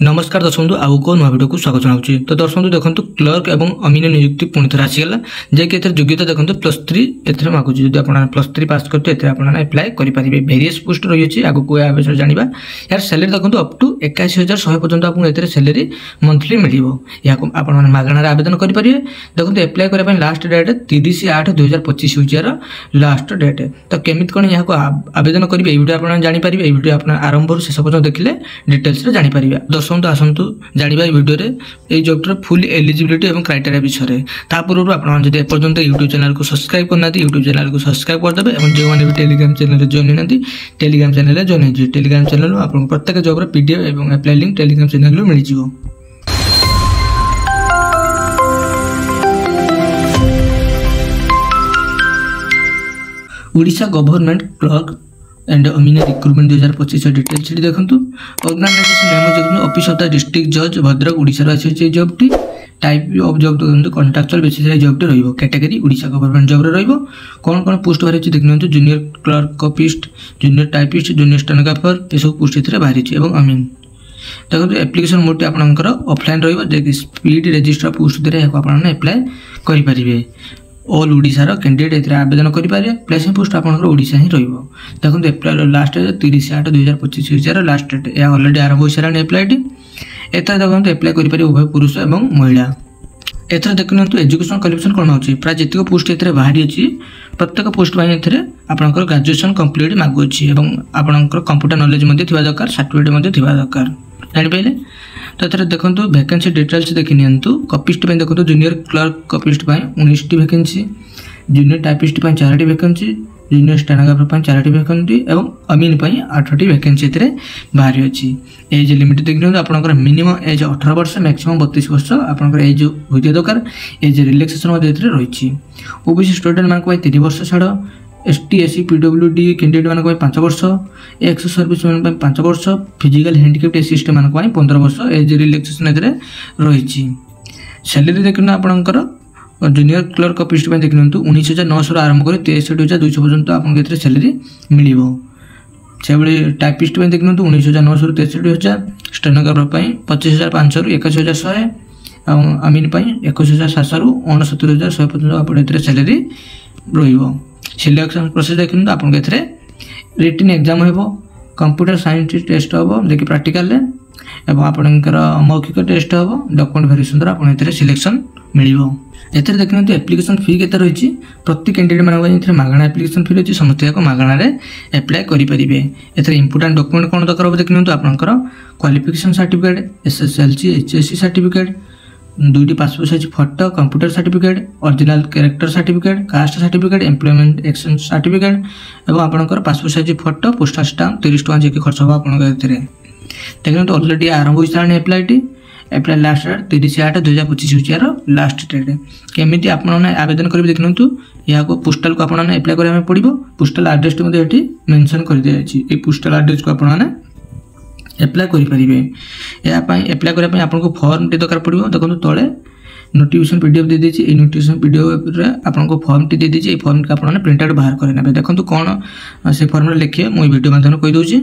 नमस्कार दर्शक बंधु आउ को नुआ वीडियो को स्वागत जनाऊँ। तो दर्शक बंधु देखो क्लर्क और अमीन नियुक्ति पुणी थे आसीगला जैकि योग्यता देखो +3 ए मागुच जब आप +3 पास करते एप्लाय करेंगे। भेरियस पोस्ट रही है आगे या विषय जाना यार सैलरी देखो अप टू 81,100 पर्यटन आपको सैलरी मंथली मिल मागणार आवेदन करेंगे। देखो एप्लाय करने लास्ट डेट 30/8/2025 हूँ यार लास्ट डेट। तो केमी कौन यहाँ आवेदन करेंगे ये वीडियो आप जानीपर ये वीडियो आप आरंभ शेष पर्यटन देखिले डिटेल्स जानीपर। दर्शक आसतु जाना वीडियो ये जॉब्टर फुल एलिजिबिलिटी और क्राइटेरिया विषय ता पूर्व आपड़ी एपर्तंत यूट्यूब चैनल को सब्सक्राइब करना यूट्यूब चैनल को सब्सक्राइब करदे और जो मैंने भी टेलीग्राम चैनल जॉइन होना टेलीग्राम चैनल जॉइन हो टेलीग्राम चैनल आप प्रत्येक जॉब्र पीडीएफ और एप्लाई लिंक टेलीग्राम चैनल मिल जाए। ओडिशा गवर्नमेंट क्लर्क एंड अमीन रिक्रुटमेंट 2025 डिटेल्स देखो। ऑर्गेनाइजेशन नेम देखो ऑफिस ऑफ द डिस्ट्रिक्ट जज भद्रक ओडिशा आसी job T type of job देखो कॉन्ट्रैक्चुअल बेसिस जॉब टी रहिबो कैटेगरी ओडिशा गवर्नमेंट जॉब रहिबो। कौन कौन पोस्ट बाहर देखो junior clerk copyist junior typist junior stenographer ये सब पोस्ट इतने बाहर और अमीन देखो एप्लिकेशन मोड आपंकर ऑफलाइन रही स्पीड रजिस्टर पोस्ट द्वारा आप एप्लाय करेंगे। ऑल ओडिशार कैंडिडेट ए आवेदन करेंगे। प्लेसिंग पोस्ट आपंकर ओडिशा ही देखो एप्लाय लास्ट 30/8/2025 यार लास्ट डेट यह अलरेडी आरंभ हो सारा एप्लायटी एथर देखो एप्लाय करेंगे उभय पुरुष और महिला। एथर देखते एजुकेशन क्वालिफिकेशन कौन हो प्राय जितक पोस्ट ए बाहरी अच्छी प्रत्येक पोस्ट आपंकर ग्रेजुएशन कंप्लीट मागुच्छी और आपंकर कंप्यूटर नॉलेज दरकार सर्टिफिकेट दरकार जापारे। तो ये देखो वैकेंसी डिटेल्स देखी नियंतु। कॉपिस्ट देखो जूनियर क्लर्क कॉपिस्ट 19टी वैकेंसी जूनियर टाइपिस्ट 4टी वैकेंसी जूनियर स्टेनोग्राफर 4टी वैकेंसी और अमीन 8टी वैकेंसी बाहरी अच्छी। एज लिमिट देखते आपंकर मिनिमम एज 18 वर्ष मैक्सिमम 32 वर्ष आपंकर एज होता दरकार। एज रिलैक्सेशन रही। ओबीसी स्टूडेंट मान 3 वर्ष छाड़ ST SC PWD कैंडिडेट मान 5 वर्ष एक्स सर्विस मैन 5 वर्ष फिजिकल हैंडिकैप्ड एसिस्ट मान 15 वर्ष एज रिलैक्सेशन रही। सैलरी देखना आपंकर जूनियर क्लर्क ऑफिस देखते 19,900 आरंभ कर 63,200 पर्यटन आपको सैलरी मिल। से टाइपिस्ट देखते 19,900 63,000 स्टेनोग्राफर 25,500 21,100 और अमीन 21,700 69,100 पर्यटन आप सैलरी रही। सिलेक्शन प्रोसेस देखते आपको रिटन एग्जाम हो कंप्यूटर साइंस टेस्ट हम देखिए प्राक्टिकल आपंकर मौखिक टेस्ट हम डॉक्यूमेंट वेरिफिकेशन द्वारा आपको सिलेक्शन मिल। एथर देखते एप्लिकेशन फी के रही प्रति कैंडिडेट मानक मागणा एप्लिकेशन फी रही समस्त मागणार एप्लाय करेंगे। एथर इंपोर्टाट डॉक्यूमेंट कौन दरकार हम देखते आपंकर qualification certificate SSLC HSC certificate 2टी passport size photo computer certificate original character certificate caste certificate employment exchange certificate और आपंकर passport size photo postal stamp 30 टका जी खर्च हो देखते ऑलरेडी आरंभ हो सारे एप्लायटी एप्लाय लास्ट डेट 30/8/2025 यार लास्ट डेट। केमी आप आवेदन करेंगे देखते यहाँ पोस्टाल को आपने एप्लाय करने पड़ो पोस्टाल आड्रेस ये मेंशन कर दिखाई ये पोस्टाल आड्रेस को आपने एप्लाय करेंगे। एप्लाय करने आपको फॉर्म टी दरकार पड़ो देखो तले नोटिफिकेशन पीडीएफ दे दीजिए ये नोटिफिकेशन पीडीएफ आपको फॉर्म टी दे दीजिए ये फॉर्म को आपने प्रिंट आउट बाहर करेंगे। देखो कौन से फॉर्म लिखे मुझे वीडियो माध्यम कहीदे।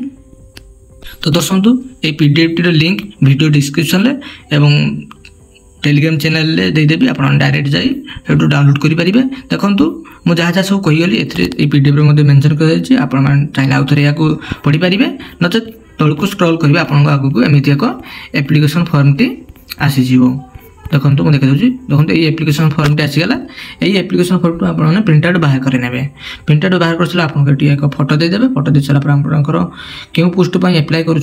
तो दर्शक ये PDF T link video description एवं टेलीग्राम चैनल देदेवी आप डायरेक्ट जाइए डाउनलोड करेंगे। देखो मुझे जहाँ जहाँ सब कहीगली ये पीडीएफ मेंशन कर आप चाहिए आउ थे यहाँ पढ़ी पारे नचेत तौक को स्क्रॉल करेंगे आपको आगू एमती एक एप्लिकेशन फॉर्म टी आसीज। देखो मुझे देखा देखो ये एप्लिकेशन फॉर्म टी आसीगला ये एप्लिकेशन फॉर्म को आपने प्रिंट आउट बाहर करेंगे। प्रिंट आउट बाहर कर आपको एक फोटो देदेवे फोटो दे सारा आपंकर क्यों पोस्ट पर एप्लाय कर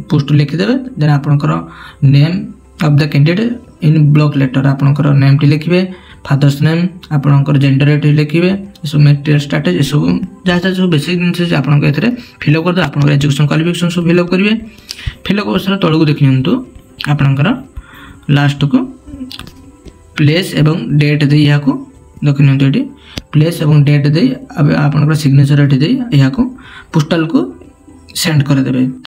पोस्ट लिखिदेवे देन आपंकर name of the candidate in block letter आपंकर नेम टी लिखिए फादर्स नेम आपंकर जेंडर ये लिखिए सब मेरिटल स्टेटस ये सब जहाँ जहाँ सब बेसिक जिन आपको ये फिलअप करदे आप एजुकेशन क्वालिफिकेशन सब फिलअप करेंगे। फिलअप कर सारा तौक देखी आपंकर लास्ट को प्लेस एवं डेट दे यहाँ देखी ये प्लेस एवं डेट दे आपंकर सिग्नेचर ये पोस्टाल को सेंड करदे।